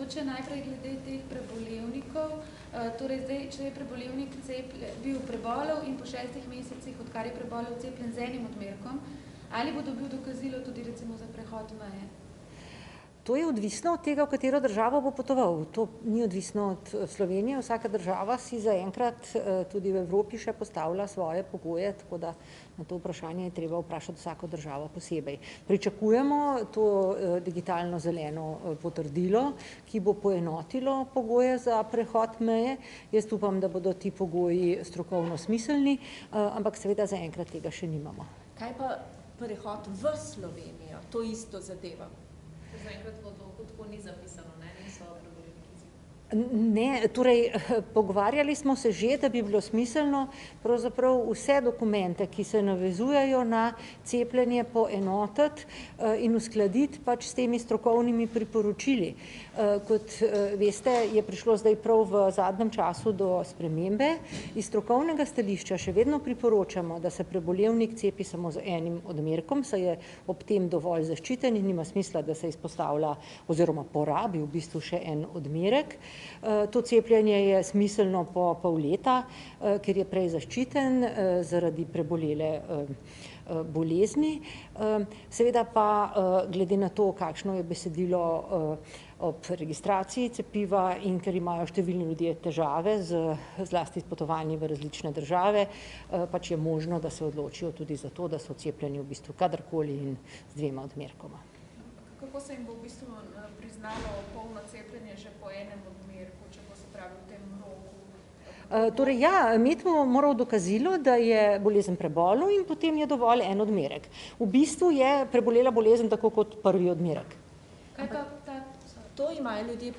mogoče najprej glede teh prebolevnikov. Torej zdaj, če je prebolevnik bil prebolel in po 6 mesecih, odkar je prebolel, cepljen z enim odmerkom, ali bo dobil dokazilo tudi recimo za prehod meje? To je odvisno od tega, v katero državo bo potoval. To ni odvisno od Slovenije. Vsaka država si zaenkrat tudi v Evropi še postavlja svoje pogoje, tako da na to vprašanje je treba vprašati vsako državo posebej. Pričakujemo to digitalno zeleno potrdilo, ki bo poenotilo pogoje za prehod meje. Jaz upam, da bodo ti pogoji strokovno smiselni, ampak seveda zaenkrat tega še nimamo. Kaj pa prehod v Slovenijo? To isto zadeva. Zaenkrat v odloku tako ni zapisano, ne? Niso prebolevniki. Ne, torej pogovarjali smo se že, da bi bilo smiselno pravzaprav vse dokumente, ki se navezujejo na cepljenje, poenotiti in uskladiti pač s temi strokovnimi priporočili. Kot veste, je prišlo zdaj prav v zadnjem času do spremembe. Iz strokovnega stališča še vedno priporočamo, da se prebolevnik cepi samo z enim odmerkom, saj je ob tem dovolj zaščiten in nima smisla, da se izpostavlja oziroma porabi v bistvu še en odmerek. To cepljenje je smiselno po pol leta, ker je prej zaščiten zaradi prebolele bolezni. Seveda pa glede na to, kakšno je besedilo ob registraciji cepiva in ker imajo številni ljudje težave zlasti s potovanji v različne države, pač je možno, da se odločijo tudi za to, da so cepljeni v bistvu kadarkoli in z 2 odmerkoma. Kako se jim bo v bistvu priznalo polno cepljenje že po enem odmerku, če bo se pravi v tem roku? Torej ja, med bo moral dokazilo, da je bolezen prebolel in potem je dovolj en odmerek. V bistvu je prebolela bolezen tako kot prvi odmerek. Kaj pa to imajo ljudje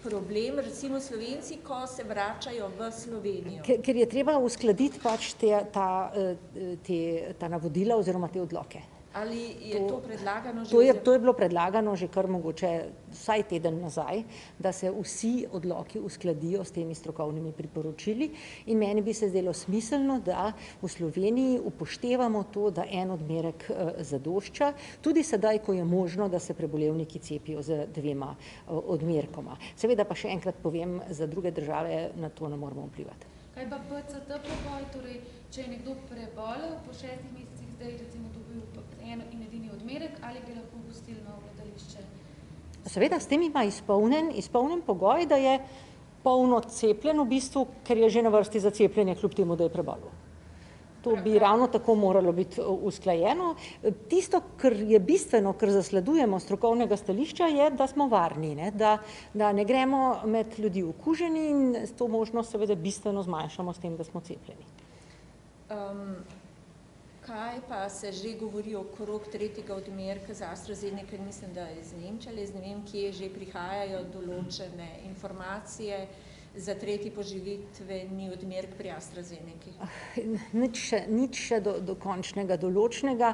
problem, recimo Slovenci, ko se vračajo v Slovenijo? Ker je treba uskladiti pač ta navodila oziroma te odloke. Ali je to predlagano že? To je bilo predlagano že kar mogoče vsaj teden nazaj, da se vsi odloki uskladijo s temi strokovnimi priporočili in meni bi se zdelo smiselno, da v Sloveniji upoštevamo to, da en odmerek zadošča, tudi sedaj, ko je možno, da se prebolevniki cepijo z 2 odmerkoma. Seveda pa še enkrat povem, za druge države na to ne moramo vplivati. Kaj pa PCT preboj, torej če je nekdo prebolel po 6 mesecih, zdaj recimo dobil en in edini odmerek, ali bi lahko pustili na letališče? Seveda, s tem ima izpolnjen pogoj, da je polno cepljen v bistvu, ker je že na vrsti za cepljenje, kljub temu, da je prebolel. To bi ravno tako moralo biti usklajeno. Tisto, kar je bistveno, kar zasledujemo strokovnega stališča, je, da smo varni, ne? Da ne gremo med ljudi okuženi in s to možnost seveda bistveno zmanjšamo s tem, da smo cepljeni. Kaj pa se že govori okrog 3. odmerka za AstraZeneca, mislim, da iz Nemčije ali iz ne vem kje že prihajajo določene informacije za 3. poživitveni odmerek pri AstraZeneca? Nič še do končnega določnega.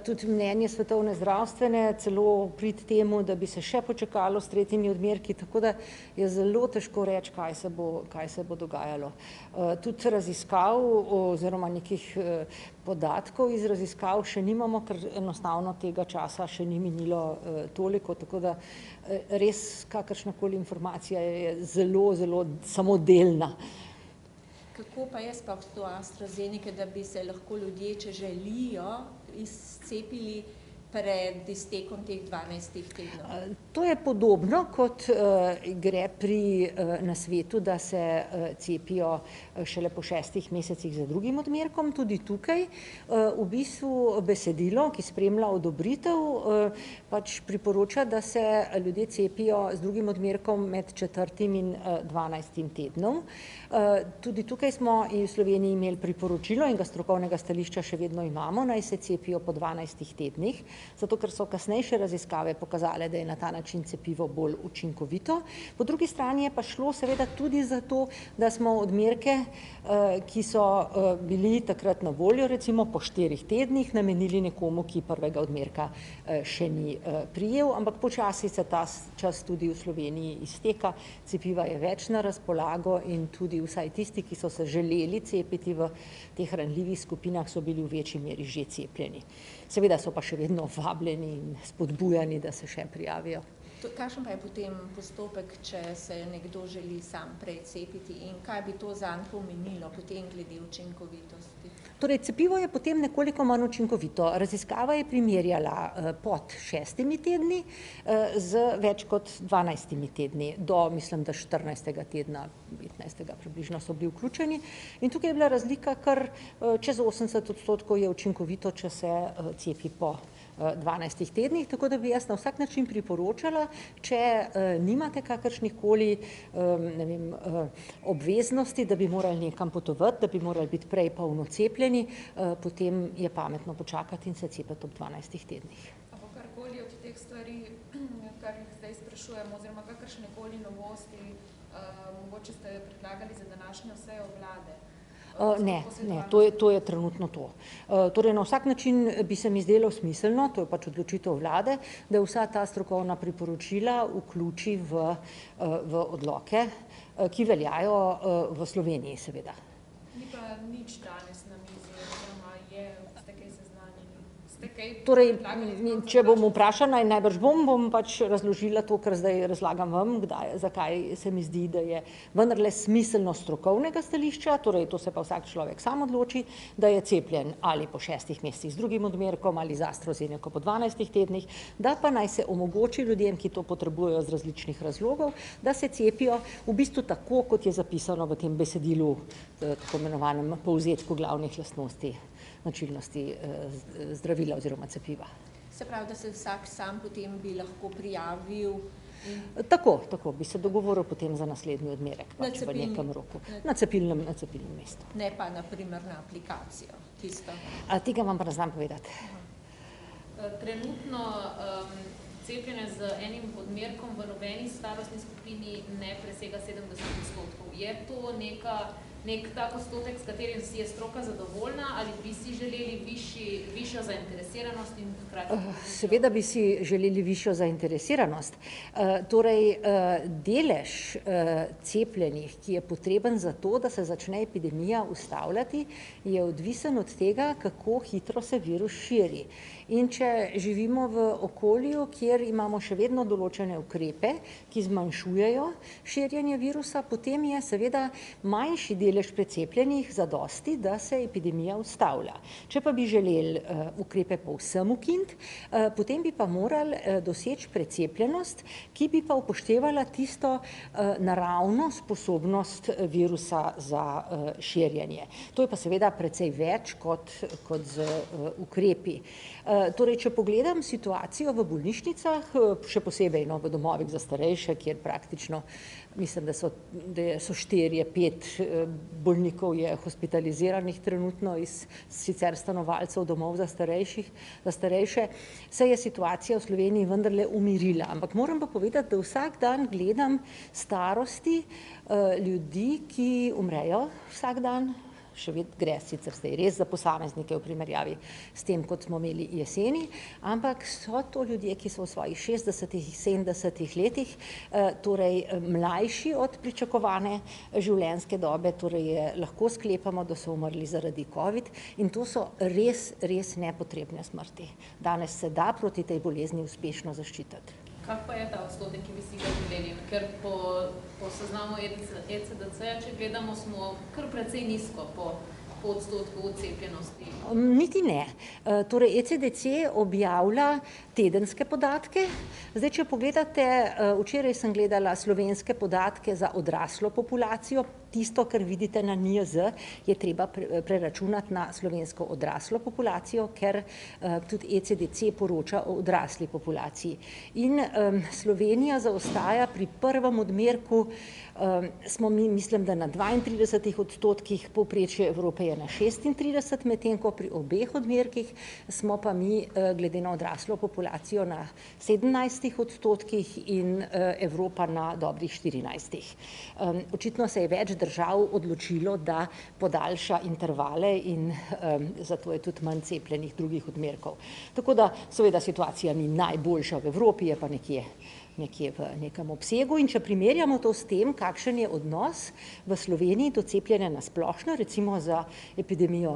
Tudi mnenje Svetovne zdravstvene celo prid temu, da bi se še počakalo s 3. odmerki, tako da je zelo težko reči, kaj se bo dogajalo. Tudi raziskav oziroma nekih podatkov iz raziskav še nimamo, ker enostavno tega časa še ni minilo toliko, tako da res kakršnakoli informacija je zelo samodelna. Kako pa je sploh to AstraZeneca, da bi se lahko ljudje, če želijo, izcepili pred iztekom teh 12 tednov? To je podobno, kot gre na svetu, da se cepijo šele po 6 mesecih z 2. odmerkom. Tudi tukaj v bistvu besedilo, ki spremlja odobritev, pač priporoča, da se ljudje cepijo z 2. odmerkom med 4. in 12. tednom. Tudi tukaj smo v Sloveniji imeli priporočilo in ga strokovnega stališča še vedno imamo, naj se cepijo po 12 tednih, zato ker so kasnejše raziskave pokazale, da je na ta način cepivo bolj učinkovito. Po drugi strani je pa šlo seveda tudi za to, da smo odmerke, ki so bili takrat na voljo, recimo po 4 tednih, namenili nekomu, ki prvega odmerka še ni prijel, ampak počasi se ta čas tudi v Sloveniji izteka, cepiva je več na razpolago in tudi vsaj tisti, ki so se želeli cepiti v teh ranljivih skupinah, so bili v večji meri že cepljeni. Seveda so pa še vedno vabljeni in spodbujani, da se še prijavijo. Kakšen pa je potem postopek, če se nekdo želi sam precepiti in kaj bi to zanj pomenilo potem glede učinkovitosti? Torej, cepivo je potem nekoliko manj učinkovito. Raziskava je primerjala pod 6 tedni z več kot 12 tedni, do mislim, da 14. tedna, 15. približno so bili vključeni. In tukaj je bila razlika kar čez 80% je učinkovito, če se cepi po 12 tednih, tako da bi jaz na vsak način priporočala, če nimate kakršnihkoli obveznosti, da bi morali nekam potovati, da bi morali biti prej polno cepljeni, potem je pametno počakati in se cepiti ob 12 tednih. A bo karkoli od teh stvari, kar jih zdaj sprašujemo, oziroma kakršnekoli novosti, mogoče ste predlagali za današnjo sejo vlade? Ne, to je trenutno to. Torej, na vsak način bi se mi zdelo smiselno, to je pač odločitev vlade, da vsa ta strokovna priporočila vključi v odloke, ki veljajo v Sloveniji, seveda. Ni pa nič danes na mizi, oziroma ste kaj seznanjeni? Torej, če bom vprašana in najbrž bom pač razložila to, kar zdaj razlagam vam, zakaj se mi zdi, da je vendarle smiselno strokovnega stališča, torej to se pa vsak človek sam odloči, da je cepljen ali po 6 mesecih z drugim odmerkom ali z AstraZeneco po 12 tednih, da pa naj se omogoči ljudem, ki to potrebujejo z različnih razlogov, da se cepijo v bistvu tako, kot je zapisano v tem besedilu, tako imenovanem povzetku glavnih lastnosti, značilnosti zdravila oziroma cepiva. Se pravi, da se vsak sam potem bi lahko prijavil? Tako bi se dogovoril potem za naslednji odmerek, pač v nekem roku. Na cepilnem mestu. Ne pa na primer na aplikacijo, tisto? Tega vam pa ne znam povedati. Trenutno cepljenje z enim odmerkom v nobeni starostni skupini ne presega 70%. Je to nek tak odstotek, s katerim si je stroka zadovoljna, ali bi si želeli višjo zainteresiranost in hkrati? Seveda bi si želeli višjo zainteresiranost. Torej, delež cepljenih, ki je potreben za to, da se začne epidemija ustavljati, je odvisen od tega, kako hitro se virus širi. In če živimo v okolju, kjer imamo še vedno določene ukrepe, ki zmanjšujejo širjenje virusa, potem je seveda manjši delež precepljenih zadosti, da se epidemija ustavlja. Če pa bi želeli ukrepe povsem ukiniti, potem bi pa morali doseči precepljenost, ki bi pa upoštevala tisto naravno sposobnost virusa za širjenje. To je pa seveda precej več kot z ukrepi. Torej, če pogledam situacijo v bolnišnicah, še posebej v domovih za starejše, kjer praktično mislim, da so 4-5 bolnikov je hospitaliziranih trenutno iz sicer stanovalcev domov za starejše, se je situacija v Sloveniji vendarle umirila. Ampak moram pa povedati, da vsak dan gledam starosti ljudi, ki umrejo vsak dan. Še vedno gre sicer zdaj res za posameznike v primerjavi s tem, kot smo imeli jeseni, ampak so to ljudje, ki so v svojih 60-ih, 70-ih letih, torej mlajši od pričakovane življenjske dobe, torej lahko sklepamo, da so umrli zaradi COVID in to so res nepotrebne smrti. Danes se da proti tej bolezni uspešno zaščititi. Kak pa je ta odstotek, ki bi si ga želeli? Ker po seznamu ECDC, če gledamo, smo kar precej nizko po odstotku odcepljenosti. Niti ne. Torej, ECDC objavlja tedenske podatke. Zdaj, če pogledate, včeraj sem gledala slovenske podatke za odraslo populacijo, tisto, kar vidite na NIJZ, je treba preračunati na slovensko odraslo populacijo, ker tudi ECDC poroča o odrasli populaciji. In Slovenija zaostaja pri prvem odmerku, smo mi, mislim, da na 32%, povprečje Evrope je na 36%, medtem ko pri obeh odmerkih smo pa mi glede na odraslo populacijo na 17% in Evropa na dobrih 14%. Očitno se je več držav odločilo, da podaljša intervale in zato je tudi manj cepljenih drugih odmerkov. Tako da seveda situacija ni najboljša v Evropi, je pa nekje nekje v nekem obsegu. In če primerjamo to s tem, kakšen je odnos v Sloveniji do cepljenja na splošno, recimo za epidemijo,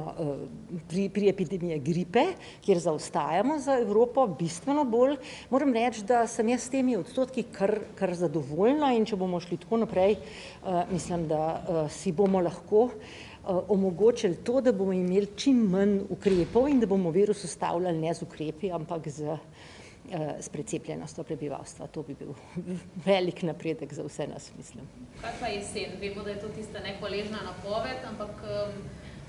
pri epidemiji gripe, kjer zaostajamo za Evropo bistveno bolj, moram reči, da sem jaz s temi odstotki kar zadovoljna in če bomo šli tako naprej, mislim, da si bomo lahko omogočili to, da bomo imeli čim manj ukrepov in da bomo virus ustavljali ne z ukrepi, ampak s precepljenostjo prebivalstva. To bi bil velik napredek za vse nas, mislim. Kaj pa jesen? Vemo, da je to tista nehvaležna napoved, ampak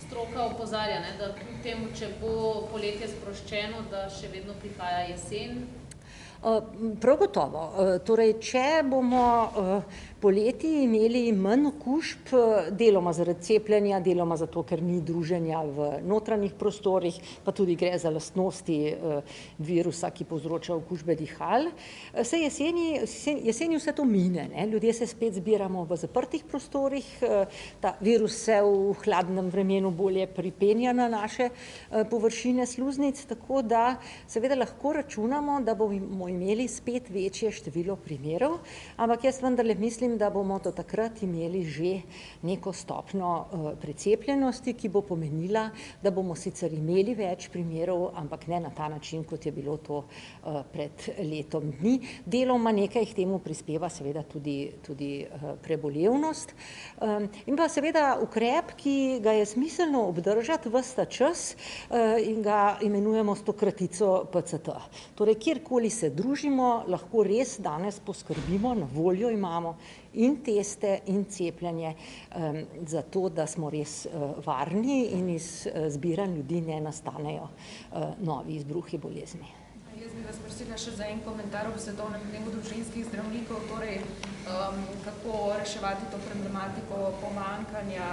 stroka opozarja, da kljub temu, če bo poletje sproščeno, da še vedno prihaja jesen. Prav gotovo. Torej, če bomo poleti imeli manj okužb, deloma zaradi cepljenja, deloma zato, ker ni druženja v notranjih prostorih, pa tudi gre za lastnosti virusa, ki povzroča okužbe dihal, se jeseni vse to mine, ne? Ljudje se spet zbiramo v zaprtih prostorih, ta virus se v hladnem vremenu bolje pripenja na naše površine sluznic, tako da seveda lahko računamo, da bomo imeli spet večje število primerov, ampak jaz vendarle mislim, da bomo do takrat imeli že neko stopnjo precepljenosti, ki bo pomenila, da bomo sicer imeli več primerov, ampak ne na ta način, kot je bilo to pred letom dni. Deloma nekaj k temu prispeva seveda tudi prebolevnost. In pa seveda ukrep, ki ga je smiselno obdržati ves ta čas in ga imenujemo s to kratico PCT. Torej, kjerkoli se družimo, lahko res danes poskrbimo, na voljo imamo in teste in cepljenje za to, da smo res varni in iz zbiranj ljudi ne nastanejo novi izbruhi bolezni. Jaz bi vas prosila še za en komentar ob svetovnem dnevu družinskih zdravnikov, torej kako reševati to problematiko pomanjkanja,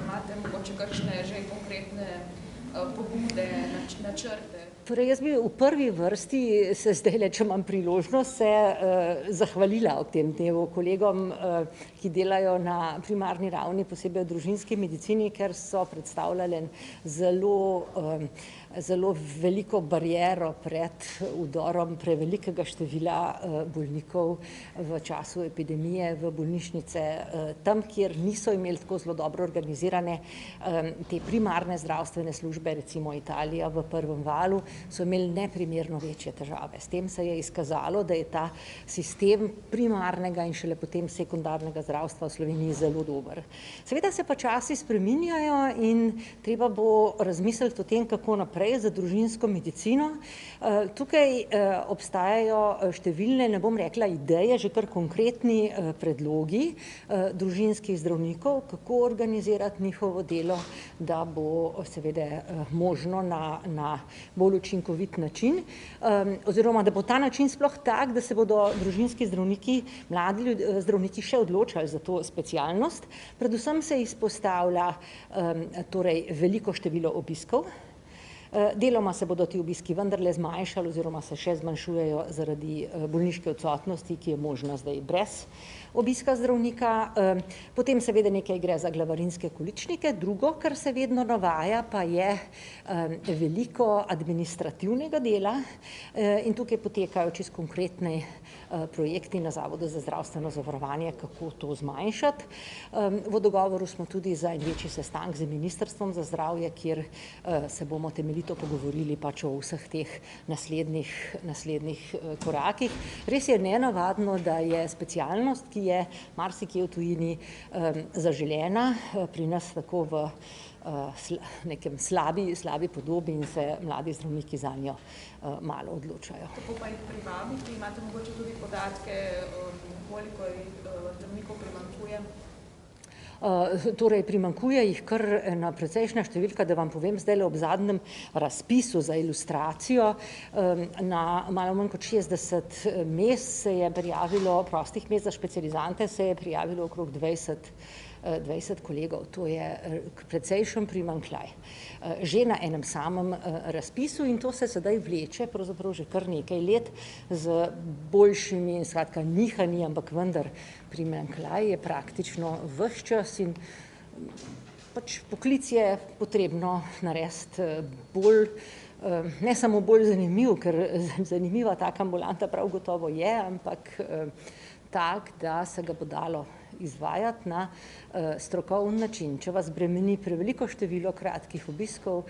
imate mogoče kakšne že konkretne pobude, načrte? Torej, jaz bi v prvi vrsti se zdajle, če imam priložnost, se zahvalila ob tem dnevu kolegom, ki delajo na primarni ravni, posebej v družinski medicini, ker so predstavljali zelo veliko bariero pred vdorom prevelikega števila bolnikov v času epidemije v bolnišnice. Tam, kjer niso imeli tako zelo dobro organizirane te primarne zdravstvene službe, recimo Italija v prvem valu, so imeli neprimerno večje težave. S tem se je izkazalo, da je ta sistem primarnega in šele potem sekundarnega zdravstva v Sloveniji zelo dober. Seveda se pa časi spreminjajo in treba bo razmisliti o tem, kako naprej za družinsko medicino. Tukaj obstajajo številne, ne bom rekla ideje, že kar konkretni predlogi družinskih zdravnikov, kako organizirati njihovo delo, da bo seveda možno na bolj učinkovit način, oziroma da bo ta način sploh tak, da se bodo družinski zdravniki, mladi zdravniki še odločali za to specialnost. Predvsem se izpostavlja torej veliko število obiskov. Deloma se bodo ti obiski vendarle zmanjšali oziroma se še zmanjšujejo zaradi bolniške odsotnosti, ki je možna zdaj brez obiska zdravnika. Potem seveda nekaj gre za glavarinske količnike. Drugo, kar se vedno navaja, pa je veliko administrativnega dela in tukaj potekajo čisto konkretni projekti na Zavodu za zdravstveno zavarovanje, kako to zmanjšati. V dogovoru smo tudi za en večji sestanek z Ministrstvom za zdravje, kjer se bomo temeljito pogovorili pač o vseh teh naslednjih korakih. Res je nenavadno, da je specialnost, ki je marsikje v tujini zaželena, pri nas tako v nekem slabi podobi in se mladi zdravniki zanjo malo odločajo. Kako pa jih privabiti? Imate mogoče tudi podatke, koliko zdravnikov primanjkuje? Torej, primanjkuje jih kar ena precejšnja številka, da vam povem zdajle ob zadnjem razpisu za ilustracijo. Na malo manj kot 60 mest se je prijavilo, prostih mest za specializante se je prijavilo okrog 20 kolegov. To je precejšen primanjkljaj. Že na enem samem razpisu in to se sedaj vleče pravzaprav že kar nekaj let z boljšimi in skratka nihanji, ampak vendar primanjkljaj je praktično ves čas in pač poklic je potrebno narediti bolj ne samo bolj zanimiv, ker zanimiva taka ambulanta prav gotovo je, ampak tak, da se ga bo dalo izvajati na strokoven način. Če vas bremeni preveliko število kratkih obiskov,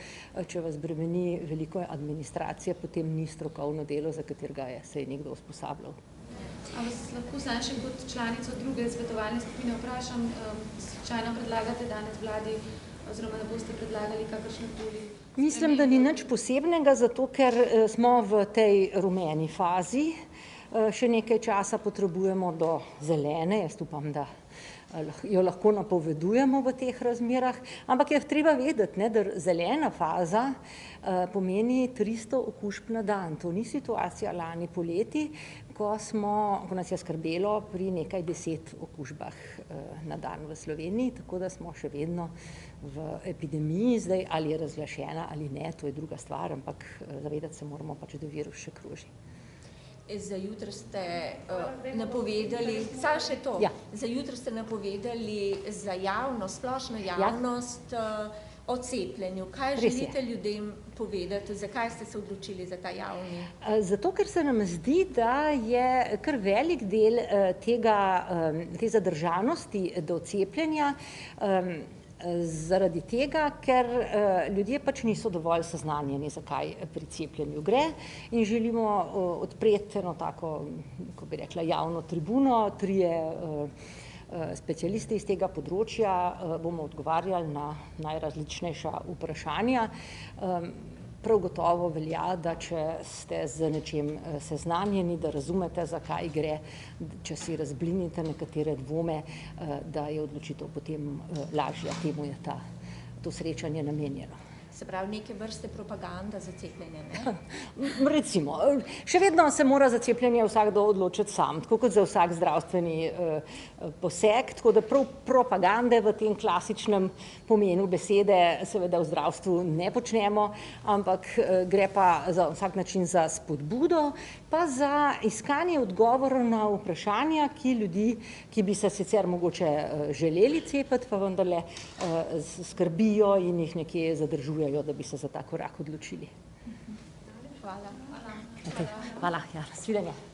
če vas bremeni veliko administracije, potem ni strokovno delo, za katerega se je nekdo usposabljal. A vas lahko samo še kot članico druge svetovalne skupine vprašam, slučajno predlagate danes vladi, oziroma da boste predlagali kakršnekoli? Mislim, da ni nič posebnega, zato ker smo v tej rumeni fazi. Še nekaj časa potrebujemo do zelene, jaz upam, da jo lahko napovedujemo v teh razmerah, ampak je treba vedeti, da zelena faza pomeni 300 okužb na dan. To ni situacija lani poleti, ko nas je skrbelo pri nekaj 10 okužbah na dan v Sloveniji, tako da smo še vedno v epidemiji, zdaj ali je razglašena ali ne, to je druga stvar, ampak zavedati se moramo pač, da virus še kroži. Za jutri ste napovedali, samo še to, za jutri ste napovedali za javnost, splošno javnost o cepljenju. Kaj želite ljudem povedati, zakaj ste se odločili za ta javni? Zato, ker se nam zdi, da je kar velik del te zadržanosti do cepljenja zaradi tega, ker ljudje pač niso dovolj seznanjeni, zakaj pri cepljenju gre, in želimo odpreti eno tako, ko bi rekla, javno tribuno, 3 specialisti iz tega področja bomo odgovarjali na najrazličnejša vprašanja. Prav gotovo velja, da če ste z nečim seznanjeni, da razumete, zakaj gre, če si razblinite nekatere dvome, da je odločitev potem lažja. Temu je to srečanje namenjeno. Se pravi, neke vrste propaganda za cepljenje, ne? Recimo, še vedno se mora za cepljenje vsakdo odločiti sam, tako kot za vsak zdravstveni poseg, tako da prav propagande v tem klasičnem pomenu besede seveda v zdravstvu ne počnemo, ampak gre pa za vsak način za spodbudo, pa za iskanje odgovorov na vprašanja, ki bi se sicer mogoče želeli cepiti, pa vendarle skrbijo in jih nekje zadržujejo, da bi se za ta korak odločili. Hvala. Hvala, ja, nasvidenje.